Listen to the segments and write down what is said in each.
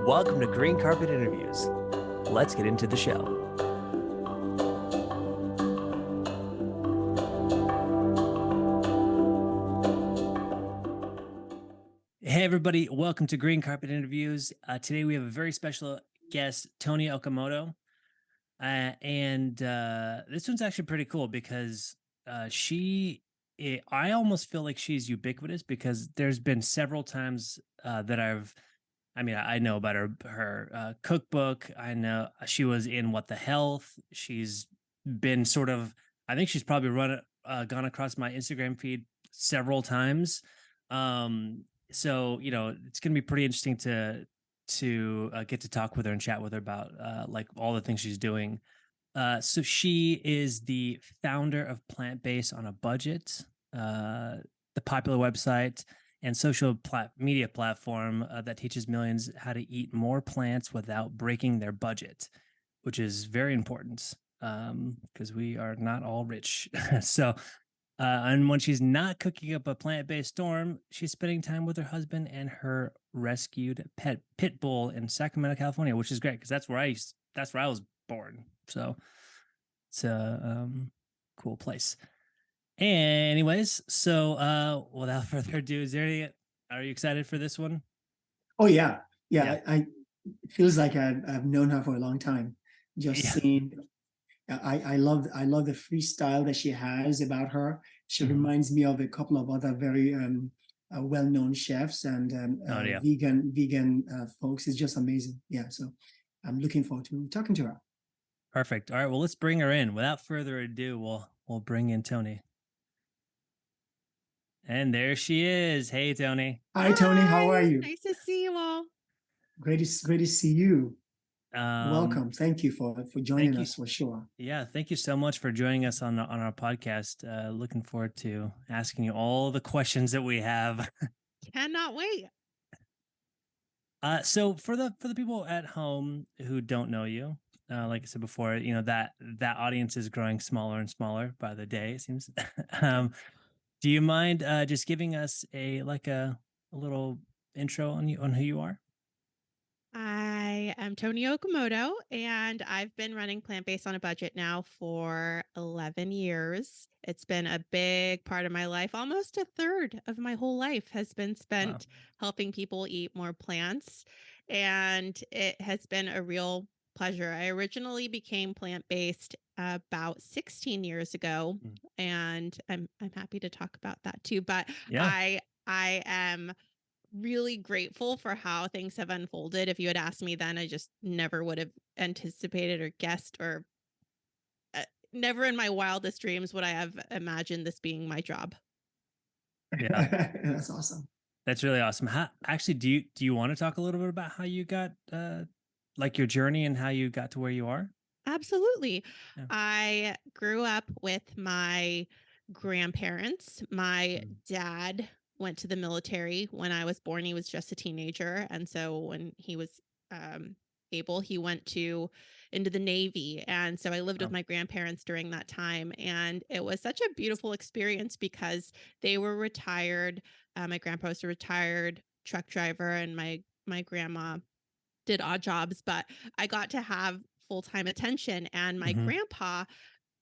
Welcome to Green Carpet Interviews. Let's get into the show. Hey, everybody. Welcome to Green Carpet Interviews. Today we have a very special guest, Toni Okamoto. This one's actually pretty cool because I almost feel like she's ubiquitous because there's been several times that I know about her cookbook. I know she was in What the Health. She's been I think she's probably gone across my Instagram feed several times. So it's going to be pretty interesting to get to talk with her and chat with her about like all the things she's doing. So she is the founder of Plant Based on a Budget, the popular website and social media platform that teaches millions how to eat more plants without breaking their budget, which is very important because we are not all rich. And when she's not cooking up a plant-based storm, she's spending time with her husband and her rescued pit bull in Sacramento, California, which is great because that's where I was born. So it's a cool place. Anyways, so without further ado, are you excited for this one? Oh yeah. I it feels like I've known her for a long time. Just seeing, I love the freestyle that she has about her. She reminds me of a couple of other very well-known chefs and vegan folks. It's just amazing. Yeah, so I'm looking forward to talking to her. Perfect. All right, well, let's bring her in. Without further ado, we'll bring in Toni. And there she is. Hey, Toni. Hi, Toni. How are you? Nice to see you all. Great to see you. Welcome. Thank you for joining us for sure. Yeah, thank you so much for joining us on our podcast. Looking forward to asking you all the questions that we have. Cannot wait. So for the people at home who don't know you, like I said before, that audience is growing smaller and smaller by the day, it seems. Do you mind just giving us a little intro on who you are? I am Toni Okamoto, and I've been running Plant Based on a Budget now for 11 years. It's been a big part of my life. Almost a third of my whole life has been spent helping people eat more plants, and it has been a real pleasure. I originally became plant-based about 16 years ago, and I'm happy to talk about that too. But I am really grateful for how things have unfolded. If you had asked me then, I just never would have anticipated or guessed, or never in my wildest dreams would I have imagined this being my job. Yeah, that's awesome. That's really awesome. Actually, do you want to talk a little bit about how you got like your journey and how you got to where you are? Absolutely. Yeah. I grew up with my grandparents. My dad went to the military when I was born. He was just a teenager. And so when he was able, he went into the Navy. And so I lived with my grandparents during that time. And it was such a beautiful experience because they were retired. My grandpa was a retired truck driver, and my grandma did odd jobs, but I got to have full-time attention. And my grandpa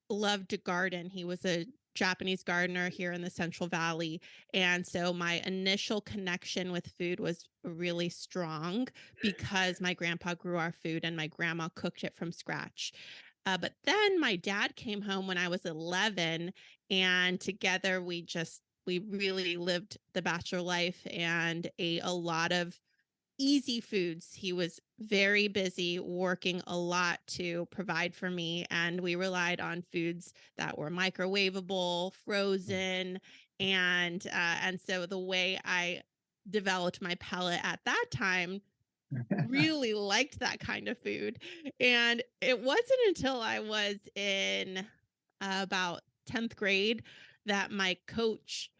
loved to garden. He was a Japanese gardener here in the Central Valley. And so my initial connection with food was really strong because my grandpa grew our food and my grandma cooked it from scratch. But then my dad came home when I was 11, and together we really lived the bachelor life and ate a lot of easy foods. He was very busy working a lot to provide for me, and we relied on foods that were microwavable, frozen, and so the way I developed my palate at that time really liked that kind of food. And it wasn't until I was in about 10th grade that my coach,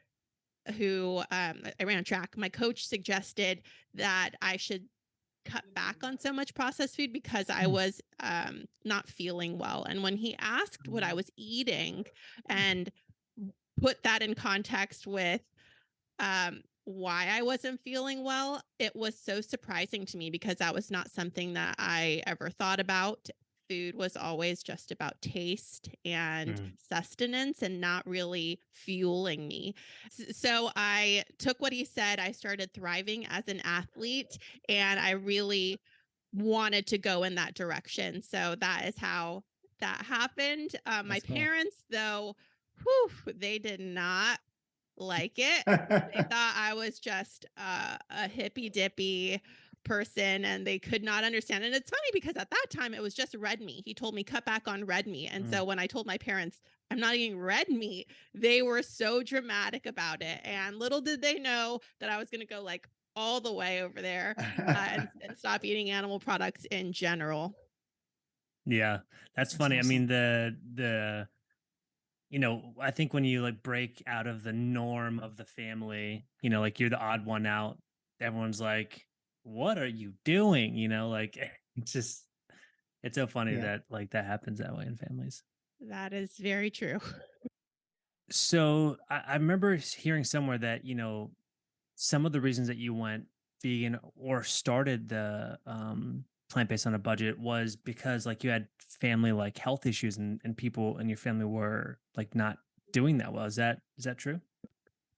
who I ran track, my coach suggested that I should cut back on so much processed food because I was not feeling well. And when he asked what I was eating and put that in context with why I wasn't feeling well, it was so surprising to me because that was not something that I ever thought about. Food was always just about taste and Mm. sustenance and not really fueling me. So I took what he said. I started thriving as an athlete and I really wanted to go in that direction. So that is how that happened. My That's cool. parents, though, whew, they did not like it. They thought I was just a hippy dippy person and they could not understand. And it's funny because at that time it was just red meat. He told me cut back on red meat. And Mm. so when I told my parents I'm not eating red meat, they were so dramatic about it. And little did they know that I was going to go like all the way over there and stop eating animal products in general. Yeah, that's That's funny. I mean, awesome. I think when you like break out of the norm of the family, like you're the odd one out, everyone's like, "What are you doing?" Like it's just it's so funny Yeah. that like that happens that way in families. That is very true. So I remember hearing somewhere that, some of the reasons that you went vegan or started the plant-based on a budget was because like you had family like health issues and people in your family were like not doing that well. Is that true?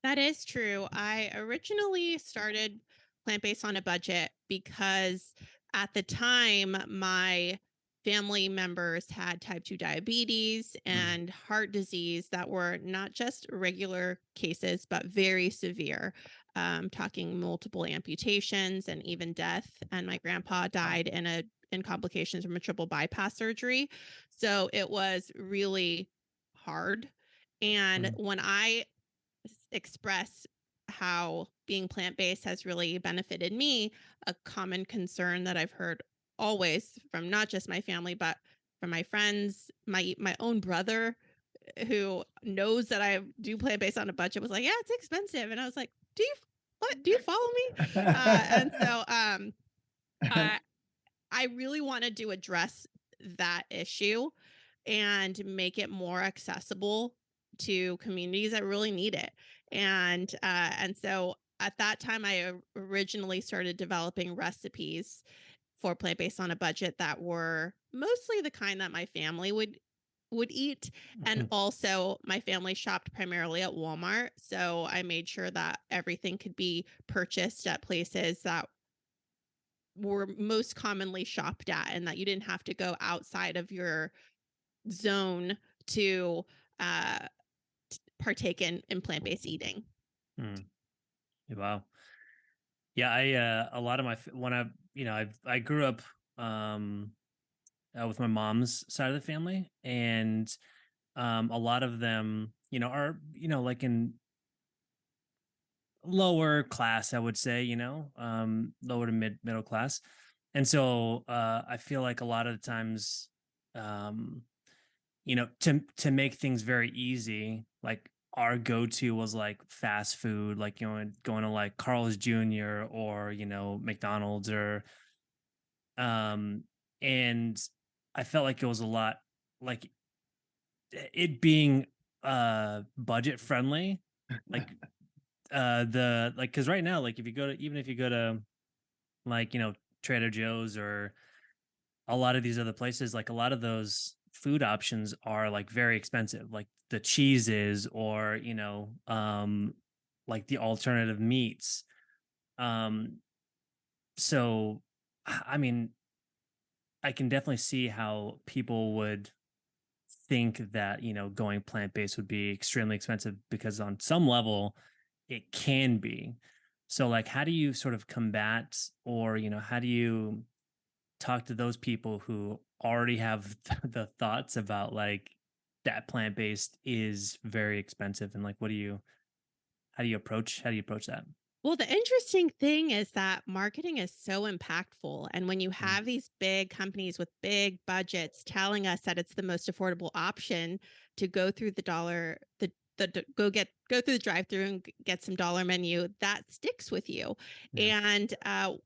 That is true. I originally started plant based on a budget because at the time, my family members had type 2 diabetes Mm. and heart disease that were not just regular cases, but very severe, talking multiple amputations and even death. And my grandpa Wow. died in complications from a triple bypass surgery. So it was really hard. And Mm. when I express how being plant based has really benefited me, a common concern that I've heard always from not just my family, but from my friends, my own brother who knows that I do plant based on a budget was like, yeah, it's expensive. And I was like, do you, what, do you follow me? And so I, I really wanted to address that issue and make it more accessible to communities that really need it. And so at that time, I originally started developing recipes for plant based on a budget that were mostly the kind that my family would eat, and also my family shopped primarily at Walmart, so I made sure that everything could be purchased at places that were most commonly shopped at and that you didn't have to go outside of your zone to uh, partake in plant-based eating. Mm. Wow. Yeah, a lot of when I grew up um with my mom's side of the family, and a lot of them, are, like in lower class, I would say, lower to middle class. And so I feel like a lot of the times, um, to make things very easy, like our go-to was like fast food, like, going to like Carl's Jr. or, McDonald's or um and I felt like it was a lot like it being budget friendly, like the like because right now, like if you go to even if you go to like, Trader Joe's or a lot of these other places, like a lot of those food options are like very expensive, like the cheeses or, like the alternative meats. Um, so I mean, I can definitely see how people would think that, going plant-based would be extremely expensive because on some level it can be. So like how do you sort of combat, or, how do you talk to those people who already have the thoughts about like that plant-based is very expensive, and like how do you approach that? Well, the interesting thing is that marketing is so impactful. And when you Mm. have these big companies with big budgets telling us that it's the most affordable option to go through the dollar, go through the drive through and get some dollar menu, that sticks with you. Yeah. And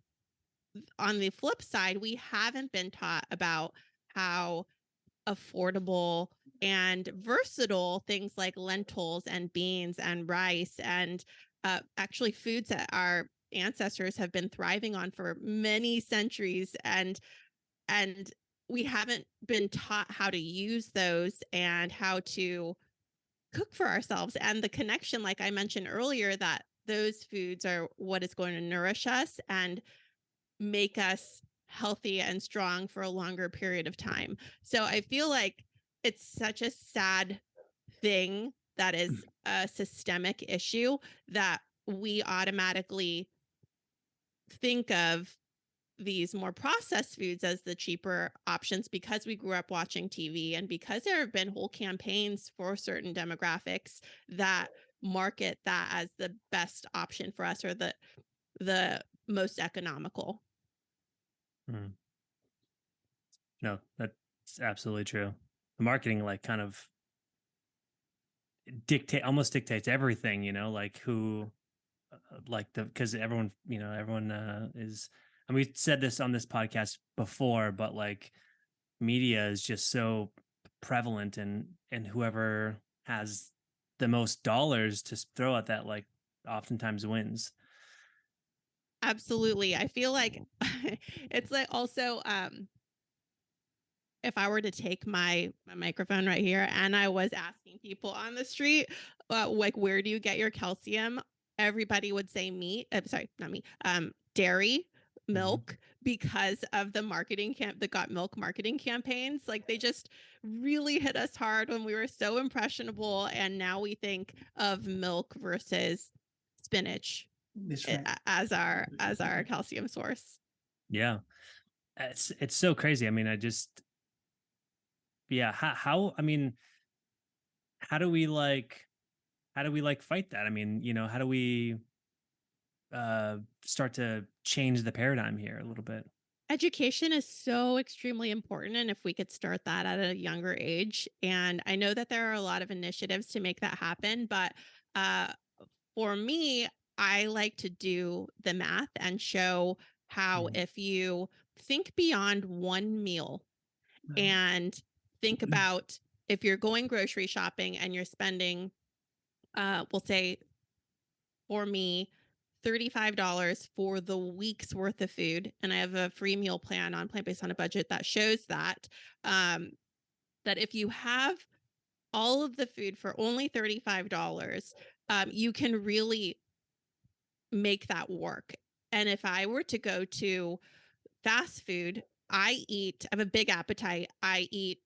on the flip side, we haven't been taught about how affordable and versatile things like lentils and beans and rice and actually foods that our ancestors have been thriving on for many centuries, and we haven't been taught how to use those and how to cook for ourselves. And the connection, like I mentioned earlier, that those foods are what is going to nourish us and make us healthy and strong for a longer period of time. So I feel like it's such a sad thing that is a systemic issue that we automatically think of these more processed foods as the cheaper options because we grew up watching TV and because there have been whole campaigns for certain demographics that market that as the best option for us or the most economical. Mm. No, that's absolutely true. The marketing like kind of almost dictates everything, like who like the because everyone, everyone is, and we said this on this podcast before, but like media is just so prevalent, and whoever has the most dollars to throw at that, like, oftentimes wins. Absolutely. I feel like it's like also if I were to take my microphone right here and I was asking people on the street, like, where do you get your calcium? Everybody would say meat. Sorry, not meat. Dairy, Mhm. milk, because of the the Got Milk marketing campaigns. Like they just really hit us hard when we were so impressionable, and now we think of milk versus spinach That's right. as our calcium source. Yeah, it's so crazy. I mean, yeah. I mean, how do we like fight that? I mean, how do we start to change the paradigm here a little bit? Education is so extremely important, and if we could start that at a younger age, and I know that there are a lot of initiatives to make that happen, but uh, for me, I like to do the math and show how Mm, if you think beyond one meal Right. and think about if you're going grocery shopping and you're spending, we'll say for me, $35 for the week's worth of food. And I have a free meal plan on Plant Based on a Budget that shows um, that if you have all of the food for only $35, you can really make that work. And if I were to go to fast food, I have a big appetite. I eat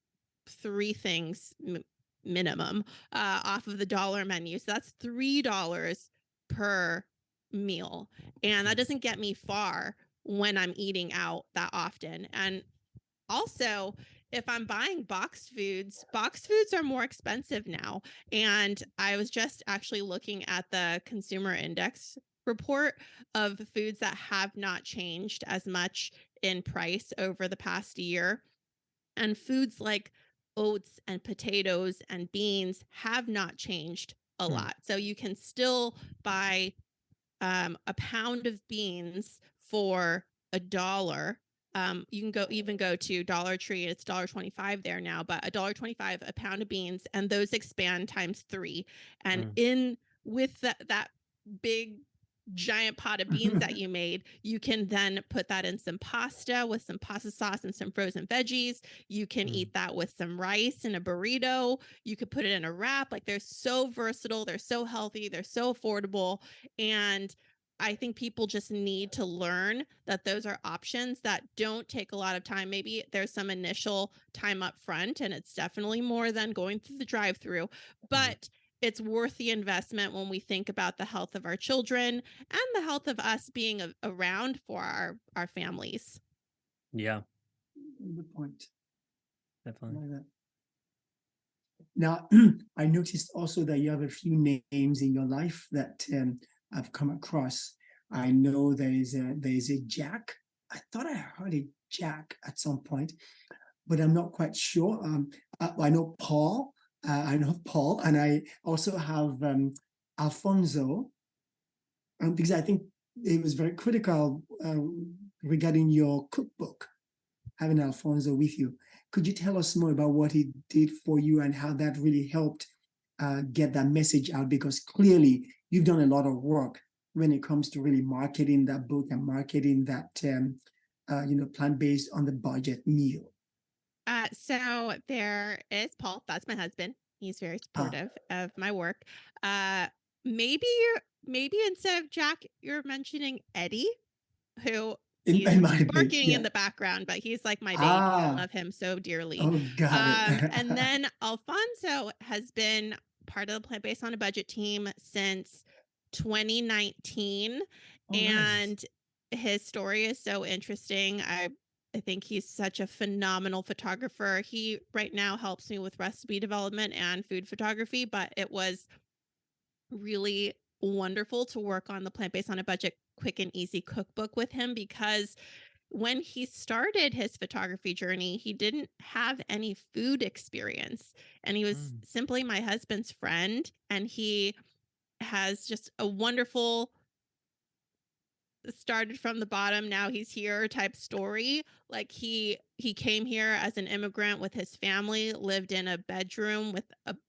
three things minimum off of the dollar menu. So that's $3 per meal. And that mm, doesn't get me far when I'm eating out that often. And also, if I'm buying boxed foods are more expensive now. And I was just actually looking at the consumer index report of foods that have not changed as much in price over the past year. And foods like oats and potatoes and beans have not changed a mm, lot. So you can still buy a pound of beans for $1. You can go to Dollar Tree, and it's $1.25 there now, but $1.25 a pound of beans, and those expand times three. And mm, in with that big giant pot of beans that you made, you can then put that in some pasta with some pasta sauce and some frozen veggies. You can mm. eat that with some rice in a burrito. You could put it in a wrap. Like they're so versatile, they're so healthy, they're so affordable. And I think people just need to learn that those are options that don't take a lot of time. Maybe there's some initial time up front, and it's definitely more than going through the drive through, Mm. but it's worth the investment when we think about the health of our children and the health of us being around for our families. Yeah, Good point. I definitely. like that. Now, I noticed also that you have a few names in your life that I've come across. I know there is a Jack. I thought I heard a Jack at some point, but I'm not quite sure. I know Paul. And I also have Alfonso, because I think it was very critical regarding your cookbook, having Alfonso with you. Could you tell us more about what he did for you and how that really helped get that message out? Because clearly you've done a lot of work when it comes to really marketing that book and marketing that plant-based on the budget meal? So there is Paul. That's my husband. He's very Ah, supportive of my work. Uh, maybe maybe instead of Jack, you're mentioning Eddie, who he's it might be, barking in yeah. the background, but he's like my baby. I Ah, love him so dearly. oh, got it. And then Alfonso has been part of the Plant Based on a Budget team since 2019, Oh, nice. and his story is so interesting. I think he's such a phenomenal photographer. He right now helps me with recipe development and food photography, but it was really wonderful to work on the Plant Based on a Budget quick and easy cookbook with him, because when he started his photography journey, he didn't have any food experience, and he was Mm. simply my husband's friend, and he has just a wonderful started from the bottom, now he's here type story. Like he came here as an immigrant with his family, lived in a bedroom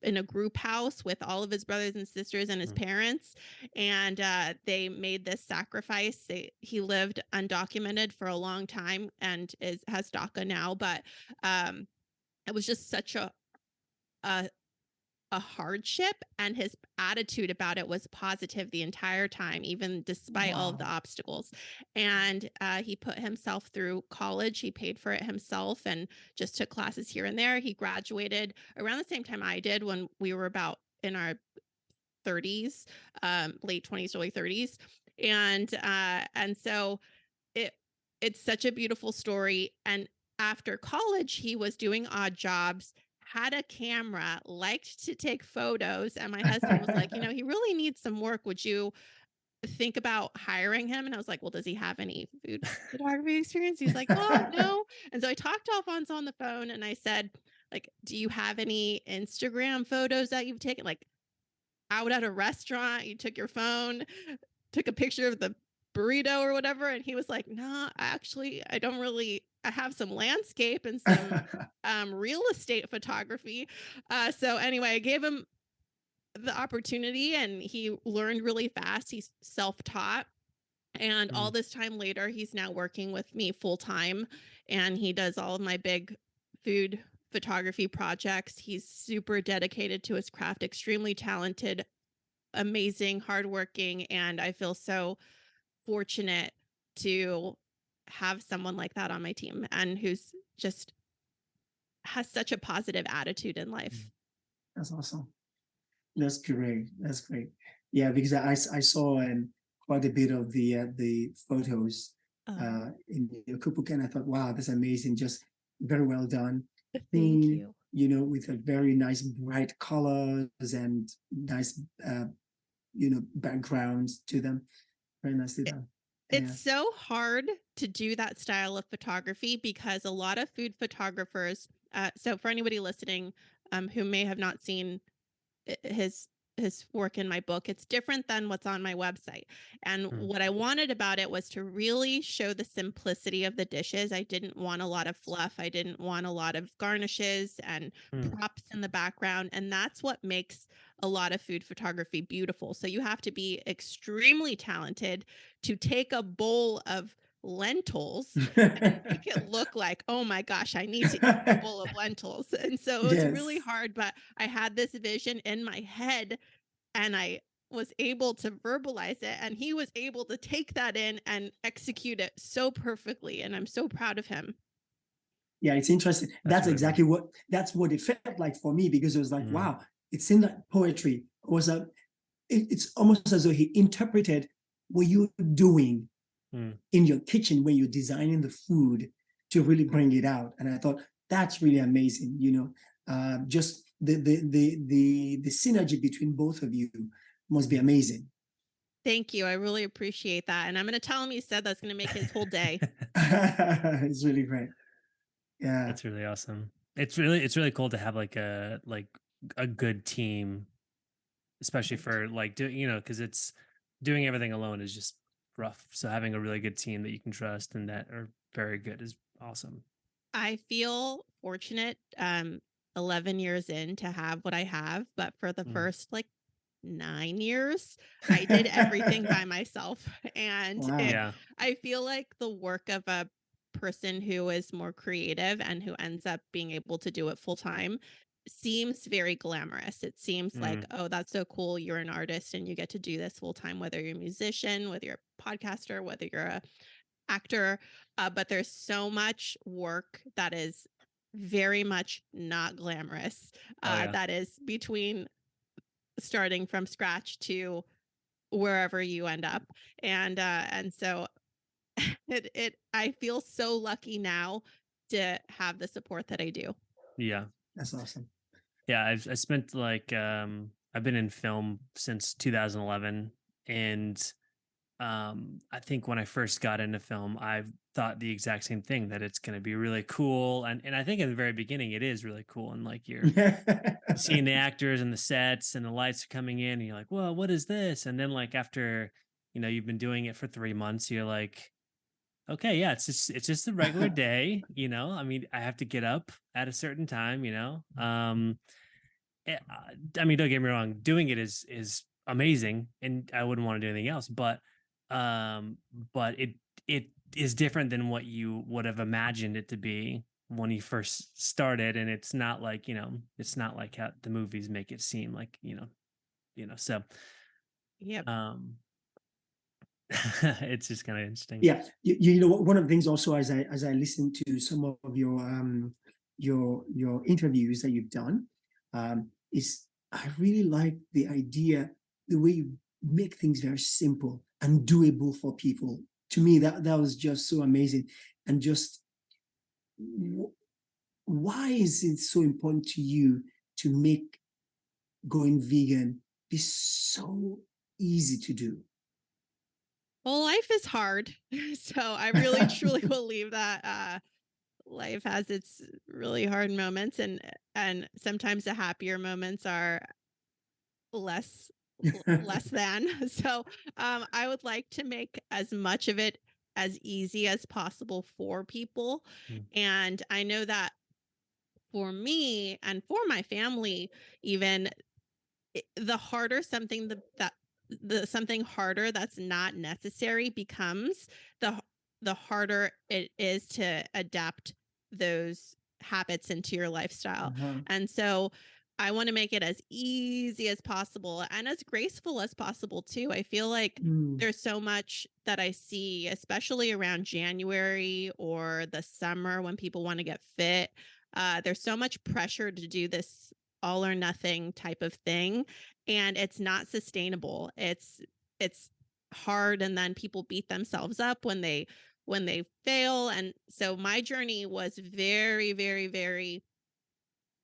in a group house with all of his brothers and sisters and his Mm. parents, and they made this sacrifice. He lived undocumented for a long time and has DACA now, but it was just such a a hardship, and his attitude about it was positive the entire time, even despite all of the Wow. obstacles. And he put himself through college. He paid for it himself and just took classes here and there. He graduated around the same time I did, when we were about in our 30s, late 20s, early 30s. And so it it's such a beautiful story. And after college, he was doing odd jobs, had a camera, liked to take photos, and my husband was like, he really needs some work. Would you think about hiring him? And I was like, well, does he have any food photography experience? He's like, well, no. And so I talked to Alfonso on the phone and I said, like, do you have any Instagram photos that you've taken? Like, out at a restaurant, you took your phone, took a picture of the burrito or whatever, and he was like, "No, actually, I don't really. I have some landscape and some real estate photography." So anyway, I gave him the opportunity, and he learned really fast. He's self-taught, and all Mm. this time later, he's now working with me full time, and he does all of my big food photography projects. He's super dedicated to his craft, extremely talented, amazing, hardworking, and I feel so fortunate to have someone like that on my team, and who's just has such a positive attitude in life. That's awesome. That's great. That's great. Yeah, because I saw quite a bit of the photos Oh, in your cookbook, and I thought, wow, that's amazing. Just very well done. thank Clean, you. with a very nice bright colors and nice backgrounds to them. Very nicely It, done. it's Yeah. so hard to do that style of photography because a lot of food photographers, so for anybody listening who may have not seen his work in my book, it's different than what's on my website. And Mm. what I wanted about it was to really show the simplicity of the dishes. I didn't want a lot of fluff, I didn't want a lot of garnishes and Mm. props in the background, and that's what makes a lot of food photography beautiful. So you have to be extremely talented to take a bowl of lentils and make it look like, oh my gosh, I need to eat a bowl of lentils. And so it was really Yes. hard, but I had this vision in my head, and I was able to verbalize it, and he was able to take that in and execute it so perfectly. And I'm so proud of him. Yeah, it's interesting. That's really cool. That's what it felt like for me, because it was like, Mm. wow, it seemed like poetry. It's almost as though he interpreted what you're doing Mm. in your kitchen when you're designing the food to really bring it out. And I thought that's really amazing. Just the synergy between both of you must be amazing. Thank you. I really appreciate that. And I'm going to tell him you said that's going to make his whole day. It's really great. Yeah. That's really awesome. It's really cool to have like a good team, especially Right. for like doing, because it's doing everything alone is just rough. So having a really good team that you can trust and that are very good is awesome. I feel fortunate 11 years in to have what I have, but for the Mm. first like 9 years, I did everything by myself. And Wow. Yeah. I feel like the work of a person who is more creative and who ends up being able to do it full time seems very glamorous. It seems like, Mm, oh, that's so cool. You're an artist and you get to do this full time, whether you're a musician, whether you're a podcaster, whether you're a actor. But there's so much work that is very much not glamorous. oh yeah. That is between starting from scratch to wherever you end up. And so I feel so lucky now to have the support that I do. Yeah. That's awesome. Yeah, I spent like I've been in film since 2011, and I think when I first got into film, I thought the exact same thing, that it's going to be really cool, and I think in the very beginning it is really cool, and like you're seeing the actors and the sets and the lights are coming in, and you're like, "Well, what is this?" And then like after you've been doing it for 3 months, you're like, "Okay, yeah, it's just a regular day." I mean, I have to get up at a certain time. I mean, don't get me wrong, doing it is amazing, and I wouldn't want to do anything else. But it is different than what you would have imagined it to be when you first started, and it's not like how the movies make it seem like. So Yep. um, it's just kind of interesting. Yeah, you know, one of the things also, as I listen to some of your interviews that you've done, is I really like the idea, the way you make things very simple and doable for people. To me, that was just so amazing. And just why is it so important to you to make going vegan be so easy to do? Well, life is hard. So I really truly believe that life has its really hard moments, and sometimes the happier moments are less less than. So I would like to make as much of it as easy as possible for people. Mm, And I know that for me and for my family, even the harder something that the something harder that's not necessary becomes, the the harder it is to adapt those habits into your lifestyle. Uh-huh. And so I want to make it as easy as possible and as graceful as possible too. I feel like Mm, there's so much that I see, especially around January or the summer when people want to get fit. There's so much pressure to do this all or nothing type of thing, and it's not sustainable. It's hard, and then people beat themselves up when they fail. And so my journey was very, very, very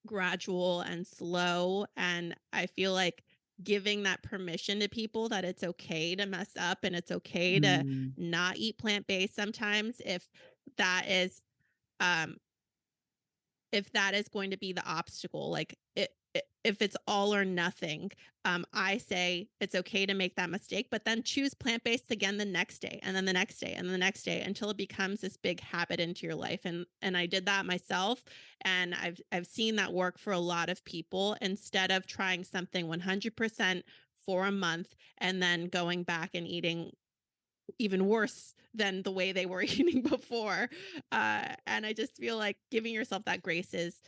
gradual and slow, and I feel like giving that permission to people that it's okay to mess up and it's okay to mm, not eat plant-based sometimes, that is um if that is going to be the obstacle, like if it's all or nothing, I say it's okay to make that mistake, but then choose plant based again the next day, and then the next day, and the next day, until it becomes this big habit into your life. And I did that myself, and I've seen that work for a lot of people, instead of trying something 100% for a month and then going back and eating even worse than the way they were eating before. And I just feel like giving yourself that grace is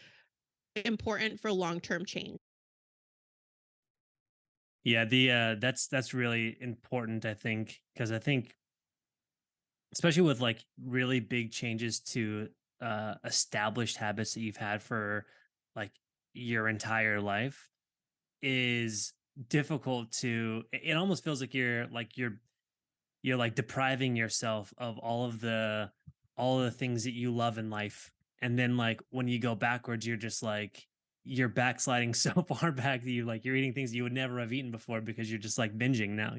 important for long-term change. yeah, that's really important, I think, because I think especially with like really big changes to established habits that you've had for like your entire life is difficult to it almost feels like you're like depriving yourself of all of the things that you love in life, and then like when you go backwards you're just like you're backsliding so far back that you're eating things you would never have eaten before because you're just like binging now.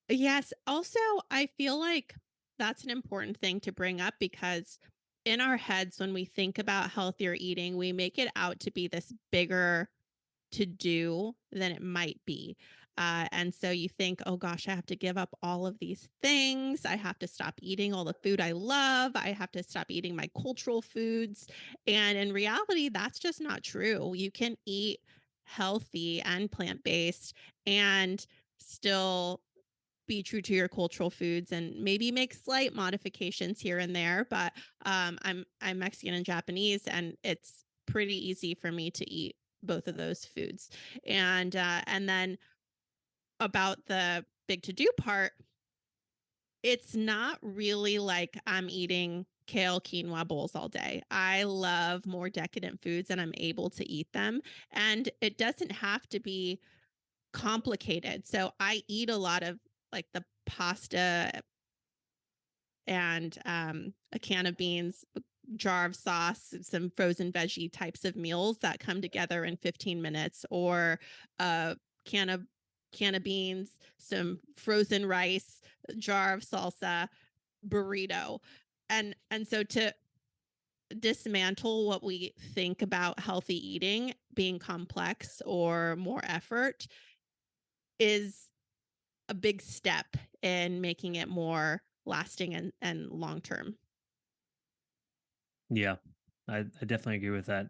Yes, also, I feel like that's an important thing to bring up, because in our heads, when we think about healthier eating, we make it out to be this bigger to do than it might be. And so you think, oh gosh, I have to give up all of these things. I have to stop eating all the food I love. I have to stop eating my cultural foods. And in reality, that's just not true. You can eat healthy and plant-based and still be true to your cultural foods and maybe make slight modifications here and there. But I'm Mexican and Japanese, and it's pretty easy for me to eat both of those foods. And then about the big to do part, it's not really like I'm eating kale quinoa bowls all day. I love more decadent foods and I'm able to eat them. And it doesn't have to be complicated. So I eat a lot of like the pasta and a can of beans, a jar of sauce, some frozen veggie types of meals that come together in 15 minutes, or a can of beans, some frozen rice, a jar of salsa, burrito. And so to dismantle what we think about healthy eating being complex or more effort is a big step in making it more lasting and long term. Yeah, I definitely agree with that.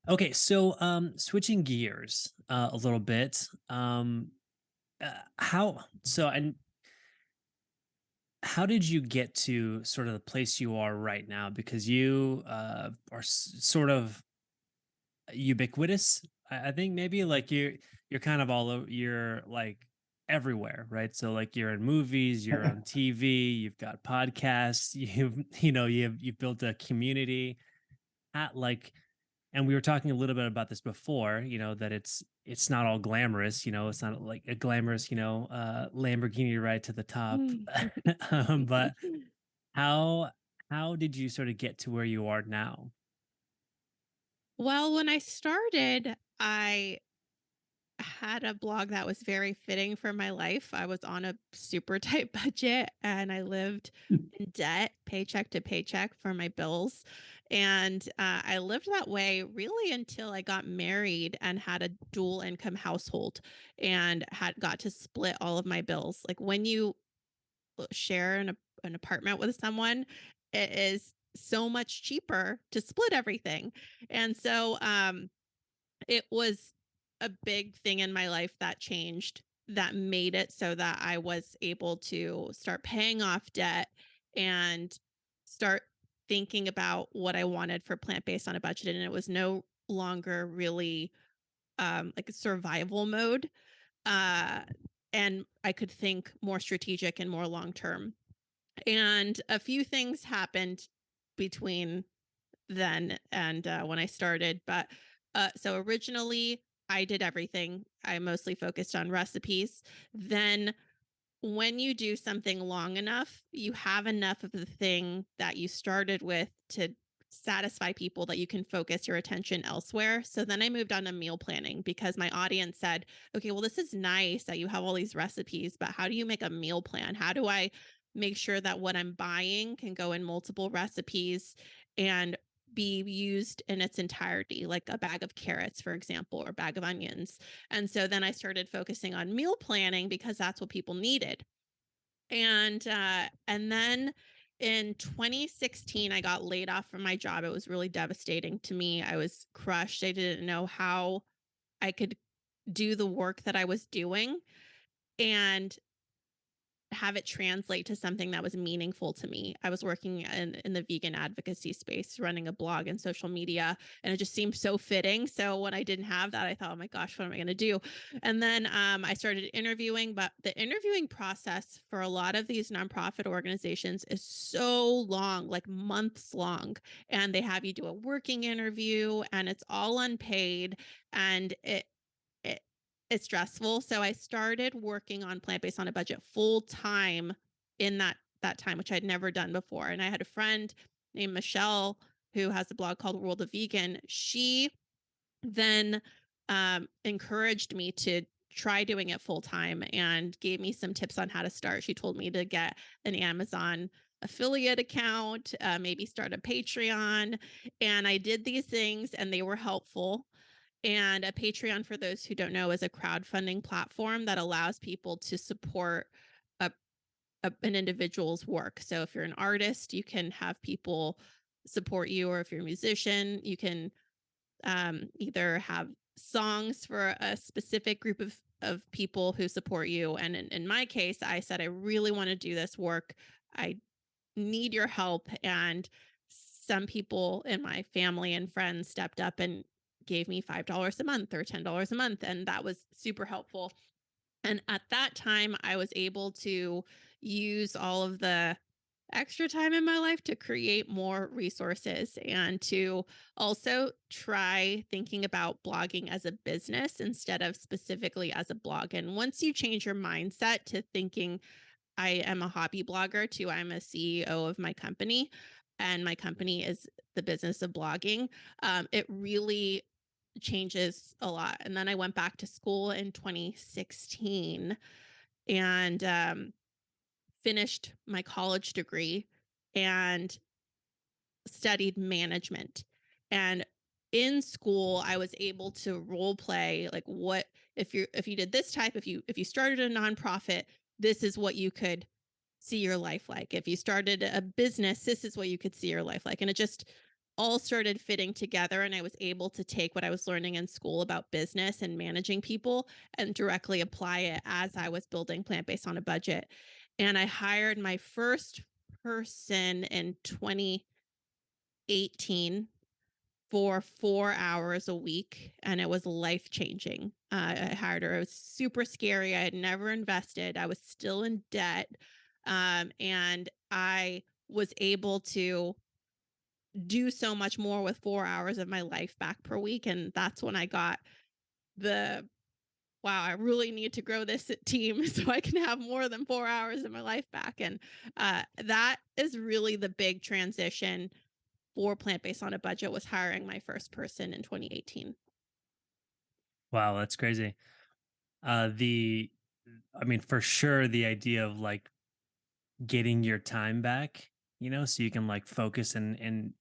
Okay, so switching gears a little bit. How so and how did you get to sort of the place you are right now? Because you are sort of ubiquitous. I think maybe like you're kind of all over. You're like everywhere, right? So like you're in movies, you're on TV, you've got podcasts, you've built a community at like, and we were talking a little bit about this before, that it's not all glamorous, it's not like a glamorous, Lamborghini ride to the top. Mm. But how how did you sort of get to where you are now? Well, when I started, I had a blog that was very fitting for my life. I was on a super tight budget and I lived in debt, paycheck to paycheck for my bills. And I lived that way really until I got married and had a dual income household and had got to split all of my bills. Like when you share an apartment with someone, it is so much cheaper to split everything. And so it was a big thing in my life that changed, that made it so that I was able to start paying off debt and start thinking about what I wanted for plant-based on a budget. And it was no longer really like a survival mode. Uh, and I could think more strategic and more long term. And a few things happened between then and when I started. But so originally, I did everything. I mostly focused on recipes. Then, when you do something long enough, you have enough of the thing that you started with to satisfy people that you can focus your attention elsewhere. So then I moved on to meal planning because my audience said, okay, well, this is nice that you have all these recipes, but how do you make a meal plan? How do I make sure that what I'm buying can go in multiple recipes and be used in its entirety, like a bag of carrots, for example, or a bag of onions? And so then I started focusing on meal planning because that's what people needed. And then in 2016, I got laid off from my job. It was really devastating to me. I was crushed. I didn't know how I could do the work that I was doing and have it translate to something that was meaningful to me. I was working in the vegan advocacy space, running a blog and social media, and it just seemed so fitting. So when I didn't have that, I thought, oh my gosh, what am I going to do? And then I started interviewing, but the interviewing process for a lot of these nonprofit organizations is so long, like months long. And they have you do a working interview and it's all unpaid. And it it's stressful. So I started working on plant-based on a budget full time in that time, which I'd never done before. And I had a friend named Michelle who has a blog called World of Vegan. She then encouraged me to try doing it full time and gave me some tips on how to start. She told me to get an Amazon affiliate account, maybe start a Patreon. And I did these things and they were helpful. And a Patreon, for those who don't know, is a crowdfunding platform that allows people to support a, an individual's work. So if you're an artist, you can have people support you, or if you're a musician, you can either have songs for a specific group of people who support you. And in my case, I said, I really want to do this work. I need your help. And some people in my family and friends stepped up and gave me $5 a month or $10 a month. And that was super helpful. And at that time, I was able to use all of the extra time in my life to create more resources and to also try thinking about blogging as a business instead of specifically as a blog. And once you change your mindset to thinking, I am a hobby blogger, to I'm a CEO of my company, and my company is the business of blogging, it really changes a lot. And then I went back to school in 2016 and finished my college degree and studied management. And in school, I was able to role play like what if you did this type, if you started a nonprofit, this is what you could see your life like. If you started a business, this is what you could see your life like. And it just all started fitting together. And I was able to take what I was learning in school about business and managing people and directly apply it as I was building Plant Based on a Budget. And I hired my first person in 2018 for 4 hours a week, and it was life changing. I hired her. It was super scary. I had never invested. I was still in debt. And I was able to do so much more with 4 hours of my life back per week. And that's when I got the wow, I really need to grow this team so I can have more than 4 hours of my life back. And that is really the big transition for Plant Based on a Budget, was hiring my first person in 2018. Wow, that's crazy. The I mean, for sure, the idea of like getting your time back, so you can like focus and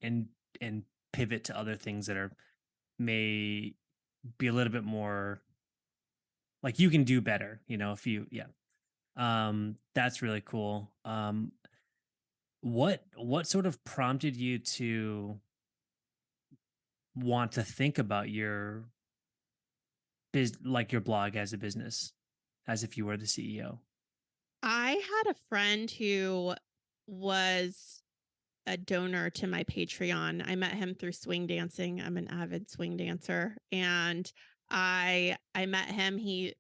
pivot to other things that are may be a little bit more like you can do better, if you yeah. That's really cool. What sort of prompted you to want to think about your like your blog as a business, as if you were the CEO? I had a friend who was a donor to my Patreon. I met him through swing dancing. I'm an avid swing dancer, and I met him. He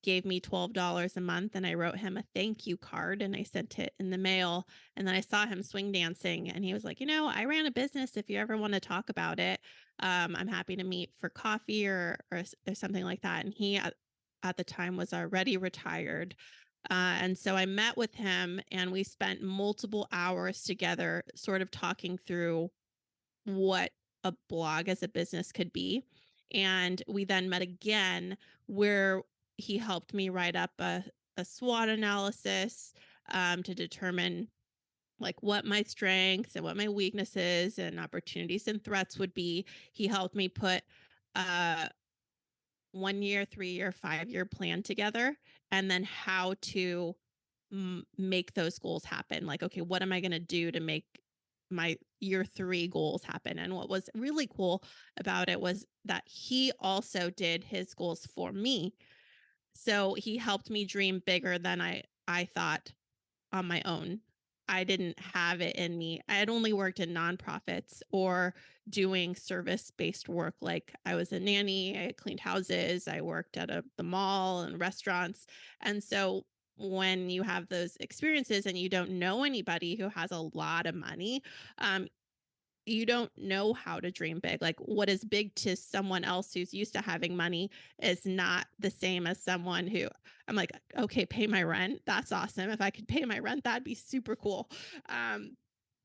gave me $12 a month, and I wrote him a thank you card and I sent it in the mail. And then I saw him swing dancing and he was like, I ran a business. If you ever want to talk about it, I'm happy to meet for coffee or something like that. And he at the time was already retired. And so I met with him and we spent multiple hours together, sort of talking through what a blog as a business could be. And we then met again where he helped me write up a SWOT analysis, to determine like what my strengths and what my weaknesses and opportunities and threats would be. He helped me put a 1 year, 3 year, 5 year plan together, and then how to make those goals happen. Like, okay, what am I going to do to make my year 3 goals happen? And what was really cool about it was that he also did his goals for me. So he helped me dream bigger than I thought on my own. I didn't have it in me. I had only worked in nonprofits or doing service-based work. Like I was a nanny, I cleaned houses, I worked at the mall and restaurants. And so when you have those experiences and you don't know anybody who has a lot of money, um, you don't know how to dream big. Like what is big to someone else who's used to having money is not the same as someone who I'm like, okay, pay my rent. That's awesome. If I could pay my rent, that'd be super cool. Um,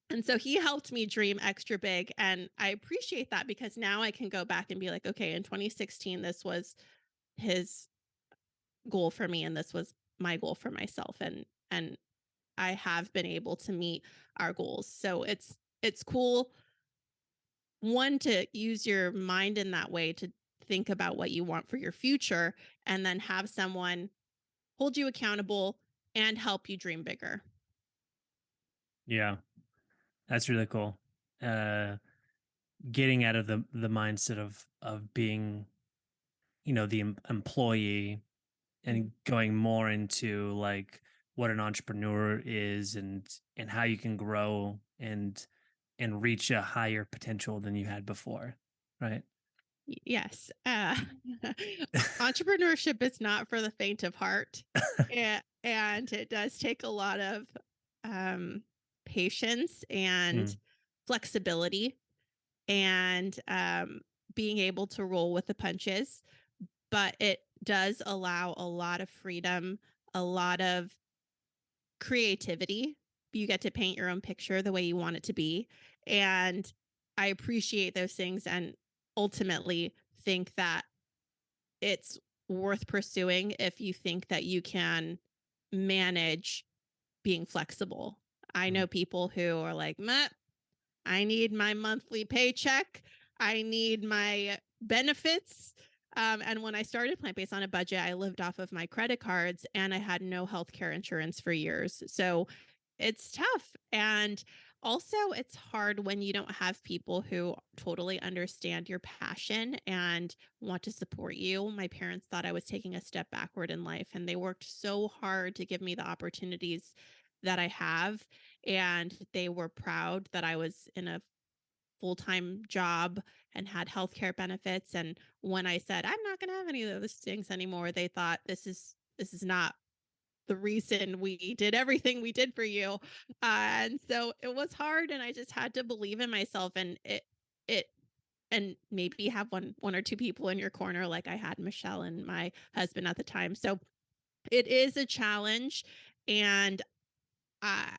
and so he helped me dream extra big. And I appreciate that because now I can go back and be like, okay, in 2016, this was his goal for me and this was my goal for myself. And I have been able to meet our goals. So it's cool, one, to use your mind in that way to think about what you want for your future, and then have someone hold you accountable and help you dream bigger. Yeah, that's really cool. Uh, Getting out of the mindset of being the employee and going more into like what an entrepreneur is and how you can grow and reach a higher potential than you had before, right? Yes. Entrepreneurship is not for the faint of heart. And it does take a lot of um, patience and Mm, flexibility and being able to roll with the punches. But it does allow a lot of freedom, a lot of creativity. You get to paint your own picture the way you want it to be. And I appreciate those things and ultimately think that it's worth pursuing if you think that you can manage being flexible. I mm, know people who are like, meh, I need my monthly paycheck. I need my benefits. And when I started Plant Based on a Budget, I lived off of my credit cards and I had no healthcare insurance for years. So it's tough. And also, it's hard when you don't have people who totally understand your passion and want to support you. My parents thought I was taking a step backward in life, and they worked so hard to give me the opportunities that I have. And they were proud that I was in a full-time job and had healthcare benefits. And when I said, I'm not going to have any of those things anymore, they thought this is not the reason we did everything we did for you. And so it was hard, and I just had to believe in myself, and it and maybe have one or two people in your corner like I had Michelle and my husband at the time. So it is a challenge, and I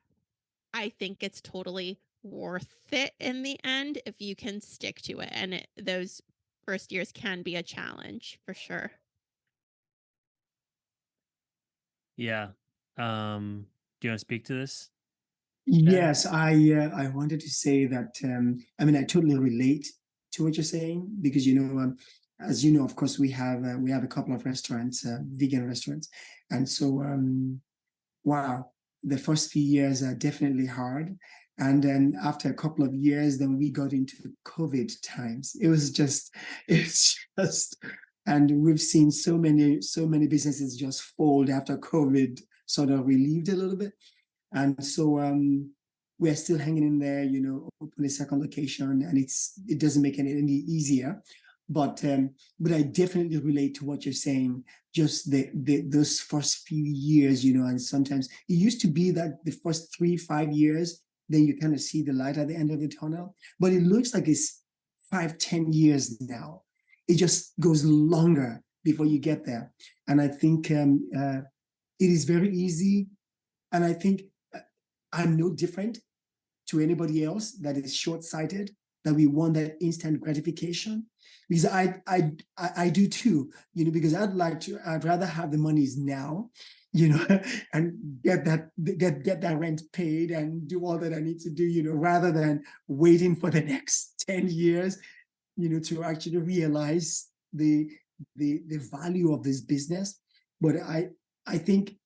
I think it's totally worth it in the end if you can stick to it. And those first years can be a challenge for sure. yeah. Do you want to speak to this, Chad? Yes, I wanted to say that I mean I totally relate to what you're saying because as you know, of course we have a couple of restaurants, vegan restaurants, and so wow, the first few years are definitely hard, and then after a couple of years, then we got into COVID times. It's just, and we've seen so many businesses just fold after COVID sort of relieved a little bit. And so we're still hanging in there, open a second location, and it doesn't make it any easier. But I definitely relate to what you're saying. Just those first few years, and sometimes it used to be that the first 3-5 years, then you kind of see the light at the end of the tunnel. But it looks like it's 5-10 years now. It just goes longer before you get there. And I think it is very easy, and I think I'm no different to anybody else that is short-sighted, that we want that instant gratification. Because I do too, because I'd rather have the monies now, and get that rent paid and do all that I need to do, rather than waiting for the next 10 years, to actually realize the value of this business. But I think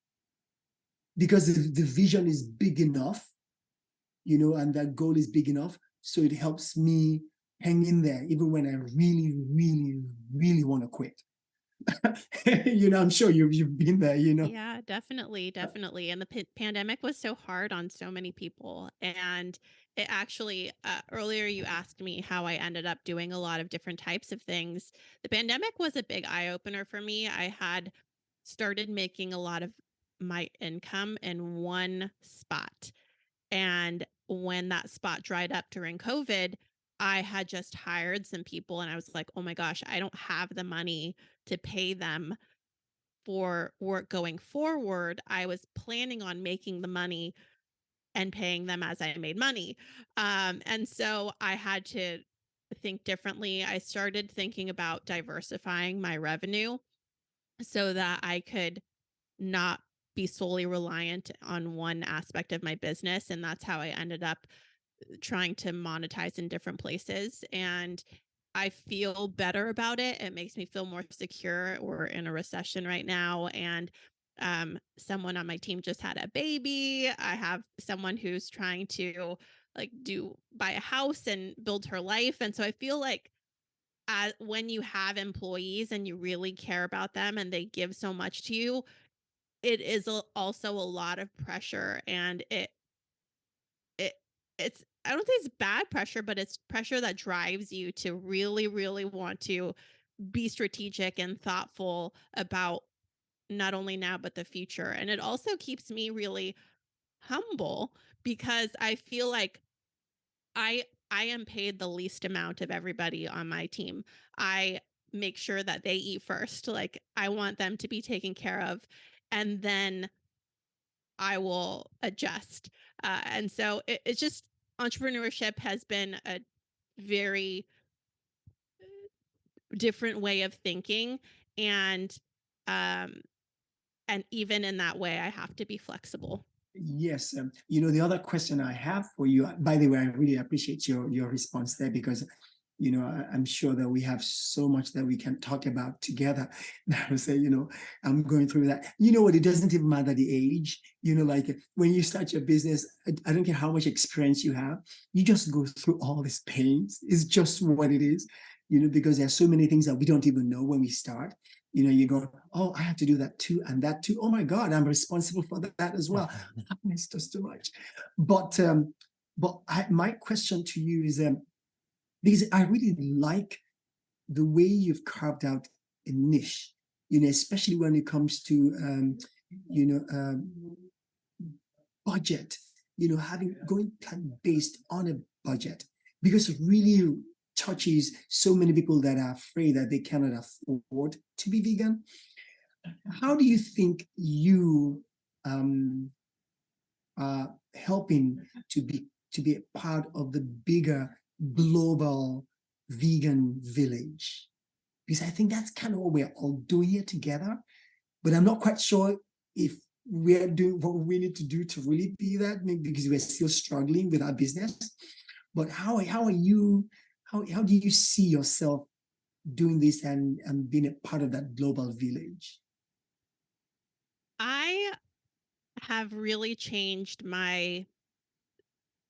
because the vision is big enough, and that goal is big enough. So it helps me hang in there, even when I really, really, really want to quit. I'm sure you've been there, Yeah, definitely, definitely. And the pandemic was so hard on so many people. And it actually, earlier you asked me how I ended up doing a lot of different types of things. The pandemic was a big eye opener for me. I had started making a lot of my income in one spot. And when that spot dried up during COVID, I had just hired some people and I was like, oh my gosh, I don't have the money to pay them for work going forward. I was planning on making the money and paying them as I made money. And so I had to think differently. I started thinking about diversifying my revenue so that I could not be solely reliant on one aspect of my business. And that's how I ended up trying to monetize in different places. And I feel better about it. It makes me feel more secure. We're in a recession right now. And someone on my team just had a baby. I have someone who's trying to like buy a house and build her life. And so I feel like when you have employees and you really care about them and they give so much to you, it is also a lot of pressure, and it it's, I don't think it's bad pressure, but it's pressure that drives you to really, really want to be strategic and thoughtful about not only now but the future. And it also keeps me really humble because I feel like I am paid the least amount of everybody on my team. I make sure that they eat first. Like, I want them to be taken care of, and then I will adjust. And so it's just, entrepreneurship has been a very different way of thinking, and um and even in that way I have to be flexible. Yes, the other question I have for you, by the way, I really appreciate your response there, because I'm sure that we have so much that we can talk about together. I would say, I'm going through that. You know what? It doesn't even matter the age. Like when you start your business, I don't care how much experience you have. You just go through all these pains. It's just what it is. Because there's so many things that we don't even know when we start. You go, oh, I have to do that too, and that too. Oh my God, I'm responsible for that as well. It's just too much. But my question to you is, because I really like the way you've carved out a niche, especially when it comes to, you know, um, budget, going based on a budget, because it really touches so many people that are afraid that they cannot afford to be vegan. How do you think you are helping to be a part of the bigger global vegan village? Because I think that's kind of what we're all doing here together, but I'm not quite sure if we're doing what we need to do to really be that, maybe because we're still struggling with our business. But how are you, how do you see yourself doing this and being a part of that global village? I have really changed my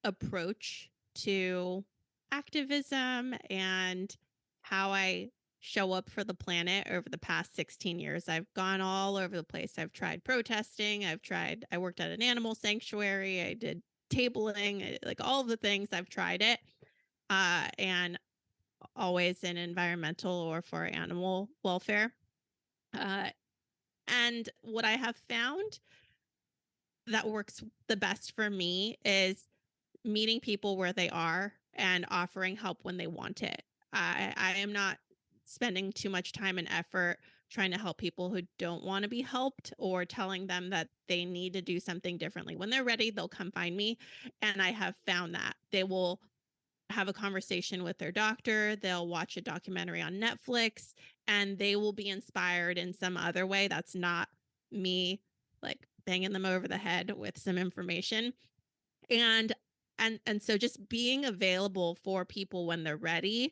approach to activism and how I show up for the planet over the past 16 years. I've gone all over the place. I've tried protesting. I worked at an animal sanctuary. I did tabling, like all the things. I've tried it. And always in environmental or for animal welfare. Uh, and what I have found that works the best for me is meeting people where they are and offering help when they want it. I am not spending too much time and effort trying to help people who don't want to be helped or telling them that they need to do something differently. When they're ready, they'll come find me. And I have found that they will have a conversation with their doctor, they'll watch a documentary on Netflix, and they will be inspired in some other way that's not me like banging them over the head with some information. And so just being available for people when they're ready,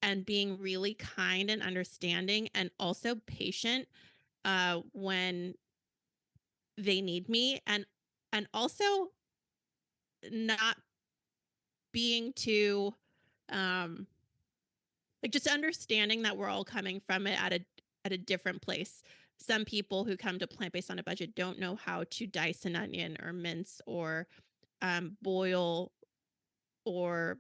and being really kind and understanding and also patient when they need me, and also not being too um like, just understanding that we're all coming from it at a different place. Some people who come to plant-based on a budget don't know how to dice an onion or mince or boil or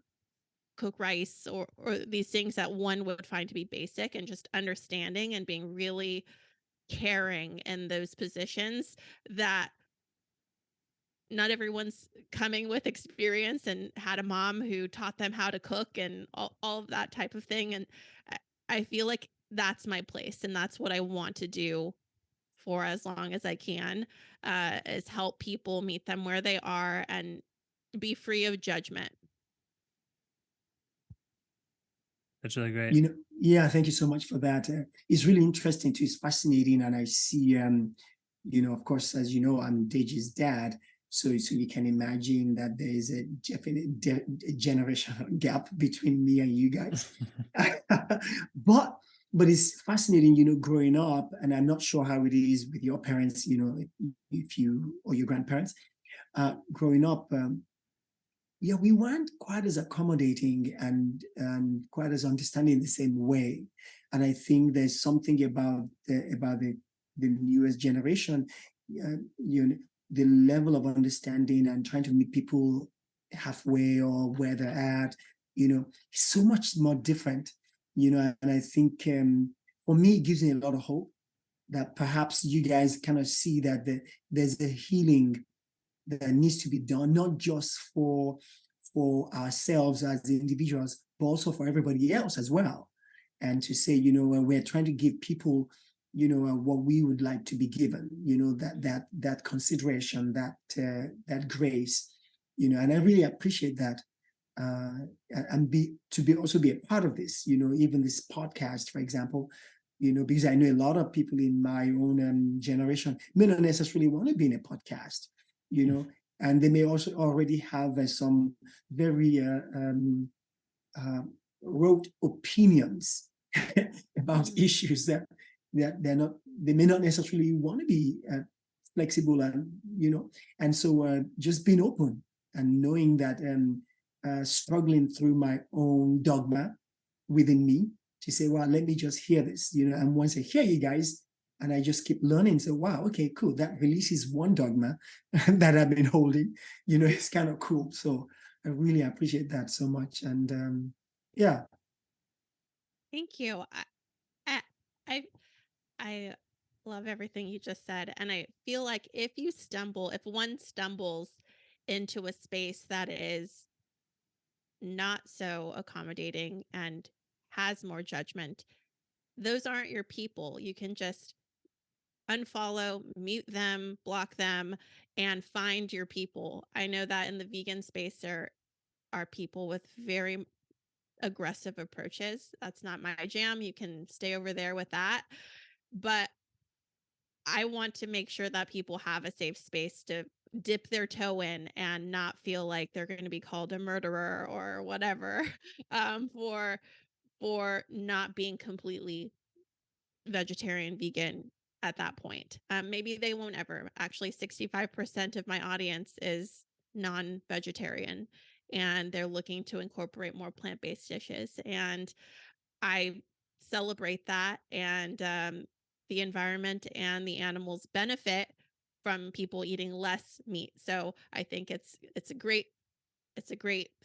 cook rice, or these things that one would find to be basic, and just understanding and being really caring in those positions, that not everyone's coming with experience and had a mom who taught them how to cook and all of that type of thing. And I feel like that's my place, and that's what I want to do for as long as I can, is help people meet them where they are and be free of judgment. That's really great. Yeah, thank you so much for that. It's really interesting too. It's fascinating, and I see, of course, as you know, I'm Deji's dad, so you can imagine that there is a definite generational gap between me and you guys. But it's fascinating, growing up, and I'm not sure how it is with your parents, if you or your grandparents, growing up. yeah, we weren't quite as accommodating and quite as understanding the same way. And I think there's something about the newest generation, you know, the level of understanding and trying to meet people halfway or where they're at, so much more different, and I think for me, it gives me a lot of hope that perhaps you guys kind of see that there's a healing that needs to be done, not just for ourselves as individuals, but also for everybody else as well. And to say, we're trying to give people, what we would like to be given, that consideration, that grace, and I really appreciate that. And also be a part of this, even this podcast, for example, because I know a lot of people in my own generation may not necessarily want to be in a podcast, and they may also already have some very uh, rote opinions about issues that they may not necessarily want to be flexible, and so just being open and knowing that struggling through my own dogma within me to say, well, let me just hear this, and once I hear you guys, and I just keep learning, so wow, okay, cool, that releases one dogma that I've been holding, it's kind of cool. So I really appreciate that so much. And yeah. Thank you. I, I I love everything you just said. And I feel like if one stumbles into a space that is not so accommodating and has more judgment, those aren't your people. You can just unfollow, mute them, block them, and find your people. I know that in the vegan space, there are people with very aggressive approaches. That's not my jam. You can stay over there with that. But I want to make sure that people have a safe space to dip their toe in and not feel like they're going to be called a murderer or whatever for not being completely vegetarian, vegan at that point. Maybe they won't ever. Actually, 65% of my audience is non-vegetarian, and they're looking to incorporate more plant-based dishes. And I celebrate that, and the environment and the animals benefit from people eating less meat. So I think it's a great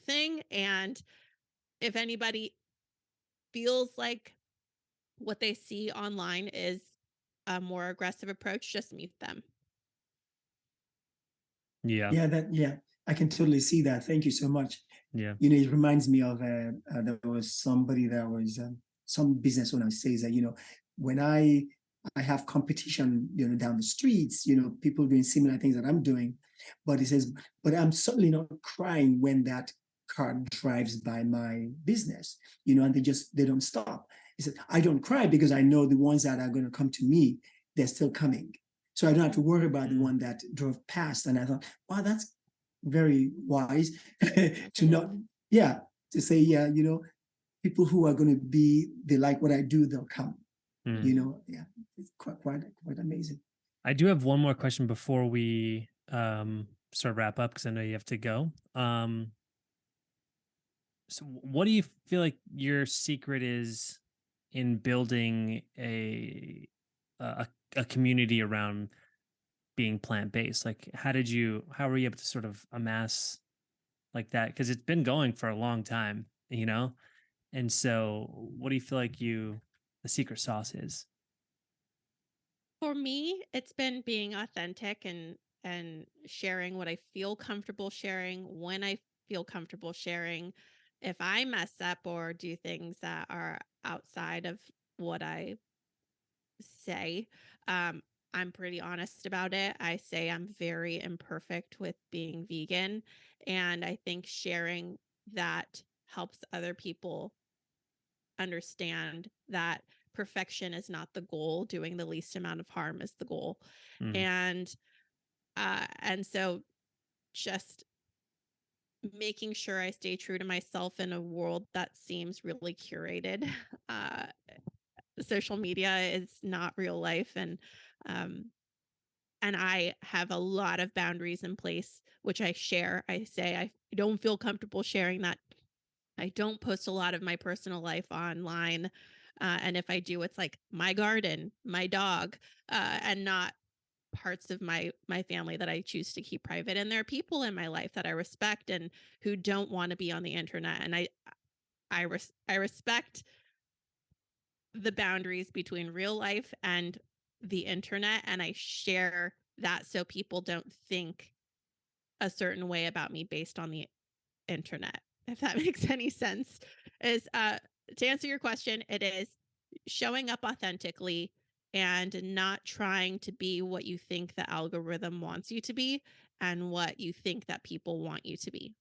thing. And if anybody feels like what they see online is a more aggressive approach, just mute them. Yeah. Yeah, I can totally see that. Thank you so much. Yeah. It reminds me of there was somebody that was some business owner says that when I have competition down the streets, people doing similar things that I'm doing, but he says, but I'm certainly not crying when that car drives by my business, and they don't stop. He said, I don't cry because I know the ones that are going to come to me, they're still coming, so I don't have to worry about the one that drove past. And I thought, wow, that's very wise to not, to say, people who are going to they like what I do, they'll come. It's quite amazing. I do have one more question before we sort of wrap up, because I know you have to go. So what do you feel like your secret is in building a, a community around being plant-based? Like, how were you able to sort of amass like that? Because it's been going for a long time, and so what do you feel like the secret sauce is? For me, it's been being authentic and sharing what I feel comfortable sharing when I feel comfortable sharing. If I mess up or do things that are outside of what I say, um, I'm pretty honest about it. I say I'm very imperfect with being vegan, and I think sharing that helps other people understand that perfection is not the goal. Doing the least amount of harm is the goal. Mm. And so just making sure I stay true to myself in a world that seems really curated. Social media is not real life, and um, and I have a lot of boundaries in place, which I share. I say I don't feel comfortable sharing that. I don't post a lot of my personal life online. And if I do, it's like my garden, my dog, and not parts of my family that I choose to keep private. And there are people in my life that I respect and who don't want to be on the internet. And I respect the boundaries between real life and the internet, and I share that so people don't think a certain way about me based on the internet, if that makes any sense. Is To answer your question, it is showing up authentically and not trying to be what you think the algorithm wants you to be and what you think that people want you to be.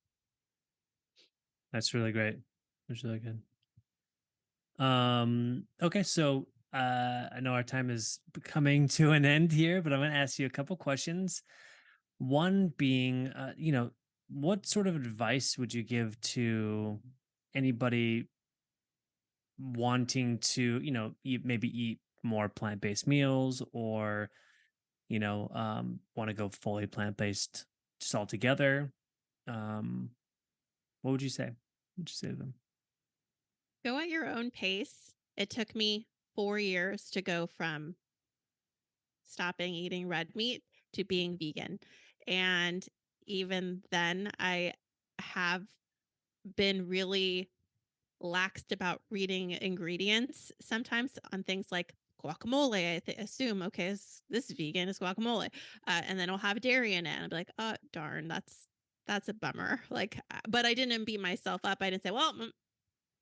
That's really great. That's really good. Okay, so I know our time is coming to an end here, but I'm going to ask you a couple questions. One being, what sort of advice would you give to anybody wanting to, maybe eat more plant-based meals, or want to go fully plant-based just altogether? Um, what would you say? What would you say to them? Go at your own pace. It took me 4 years to go from stopping eating red meat to being vegan. And even then, I have been really laxed about reading ingredients sometimes on things like guacamole. Assume, okay, this vegan is guacamole, and then I'll have dairy in it, and I'll be like, oh darn, that's a bummer. Like, but I didn't beat myself up. I didn't say, well,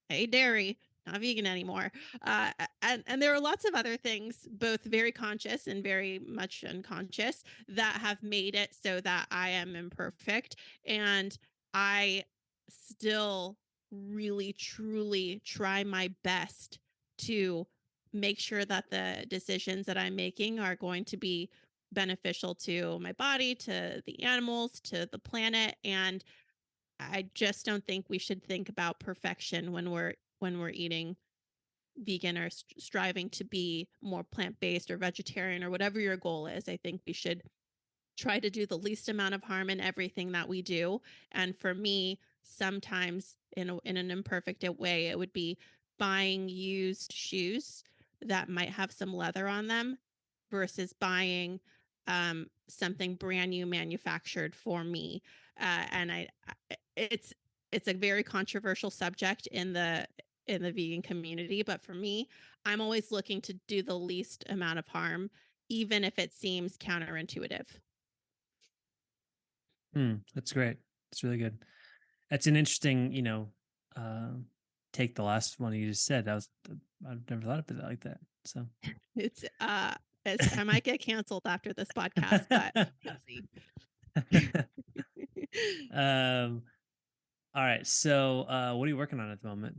hey, dairy, not vegan anymore. And there are lots of other things, both very conscious and very much unconscious, that have made it so that I am imperfect. And I still really, truly try my best to make sure that the decisions that I'm making are going to be beneficial to my body, to the animals, to the planet. And I just don't think we should think about perfection when we're eating vegan or striving to be more plant-based or vegetarian or whatever your goal is. I think we should try to do the least amount of harm in everything that we do. And for me, sometimes in an imperfect way, it would be buying used shoes that might have some leather on them versus buying something brand new manufactured for me. And it's a very controversial subject in the vegan community, but for me, I'm always looking to do the least amount of harm, even if it seems counterintuitive. That's great. It's really good. That's an interesting, uh, take, the last one you just said. I've never thought of it like that. So, It's I might get canceled after this podcast, but we'll see. um, all right. So, what are you working on at the moment?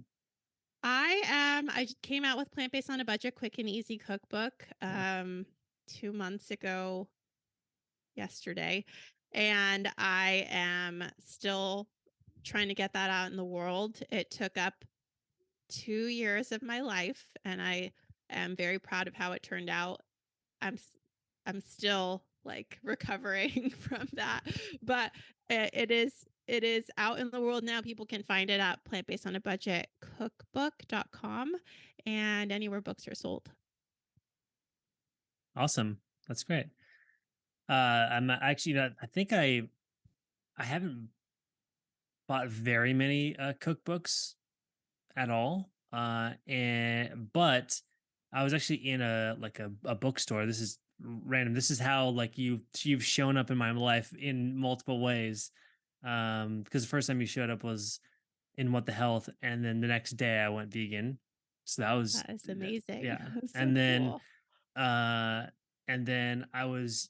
I came out with Plant Based on a Budget Quick and Easy Cookbook 2 months ago yesterday, and I am still trying to get that out in the world. It took up 2 years of my life, and I am very proud of how it turned out. I'm I'm still like recovering from that, but it is out in the world now. People can find it at plant-based on a budget cookbook.com and anywhere books are sold. Awesome. That's great. I'm actually not, I think I haven't bought very many cookbooks at all. And but I was actually in a bookstore. This is random. This is how like you've shown up in my life in multiple ways. Because the first time you showed up was in What the Health, and then the next day I went vegan. So that was That is amazing. yeah. That's so And then cool. uh and then I was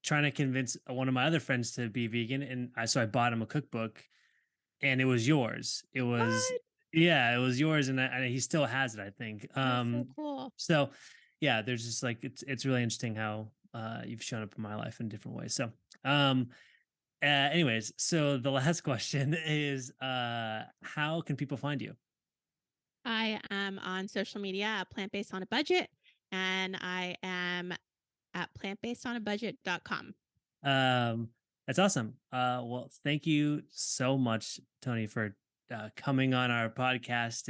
trying to convince one of my other friends to be vegan, and I bought him a cookbook, and it was yours. It was What? yeah, it was yours, and he still has it, I think. That's so cool. So yeah, there's just like it's really interesting how you've shown up in my life in different ways. So anyways, so the last question is how can people find you? I am on social media at Plant Based on a Budget, and I am at plantbasedonabudget.com. That's awesome. Well, thank you so much, Toni, for coming on our podcast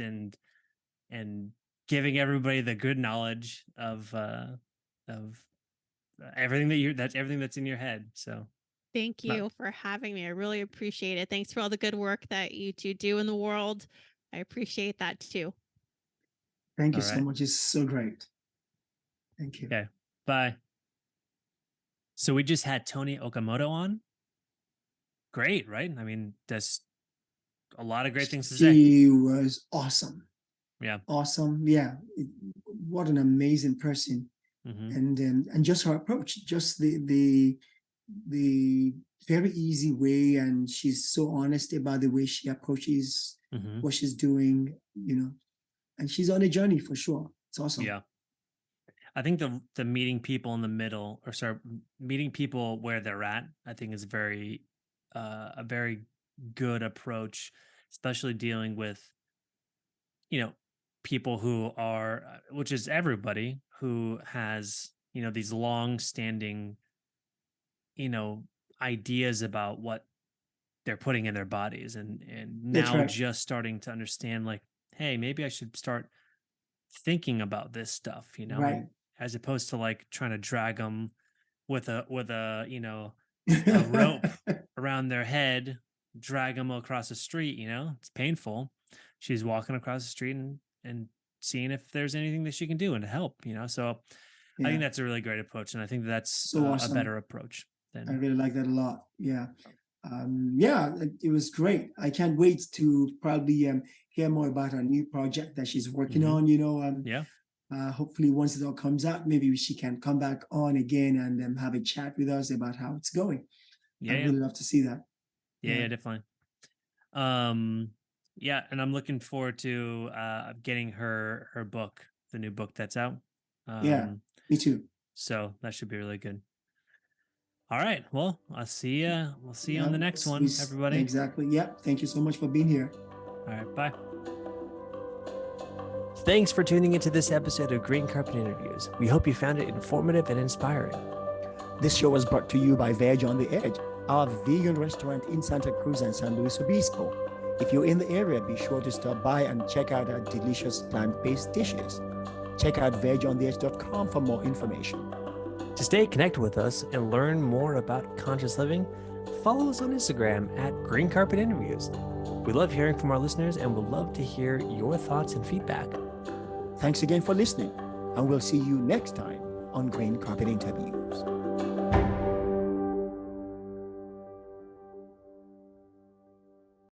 and giving everybody the good knowledge of everything that's everything that's in your head. So, Thank not, you for having me. I really appreciate it. Thanks for all the good work that you two do in the world. I appreciate that too. Thank you all so right. much. It's so great. Thank you. Okay. Bye. So we just had Toni Okamoto on. Great, right? I mean, that's a lot of great things to say. She was awesome. Yeah. Awesome. Yeah. What an amazing person. And just her approach, just the very easy way, and she's so honest about the way she approaches what she's doing, and she's on a journey for sure. It's awesome. Yeah. I think the meeting people in the middle, or sorry, meeting people where they're at, I think is a very good approach, especially dealing with, people who are, which is everybody who has, these long standing, you know, ideas about what they're putting in their bodies, and That's now right. just starting to understand, like, hey, maybe I should start thinking about this stuff, Right. and as opposed to like trying to drag them with a a rope around their head, drag them across the street. It's painful. She's walking across the street and seeing if there's anything that she can do and help. So I think Yeah. that's a really great approach, and I think that's So a awesome. better approach I than. really like that a lot. Yeah. Yeah, it was great. I can't wait to probably hear more about her new project that she's working on. Yeah. Hopefully, once it all comes out, maybe she can come back on again and have a chat with us about how it's going. Yeah. I'd really love to see that. Yeah, definitely. Yeah, and I'm looking forward to getting her book, the new book that's out. Yeah, me too. So that should be really good. All right. Well, I'll see you. We'll see you on Yeah, the next one, everybody. Exactly. Yeah. Thank you so much for being here. All right. Bye. Thanks for tuning into this episode of Green Carpet Interviews. We hope you found it informative and inspiring. This show was brought to you by Veg on the Edge, our vegan restaurant in Santa Cruz and San Luis Obispo. If you're in the area, be sure to stop by and check out our delicious plant-based dishes. Check out vegontheedge.com for more information. To stay connected with us and learn more about conscious living, follow us on Instagram at Green Carpet Interviews. We love hearing from our listeners and would love to hear your thoughts and feedback. Thanks again for listening, and we'll see you next time on Green Carpet Interviews.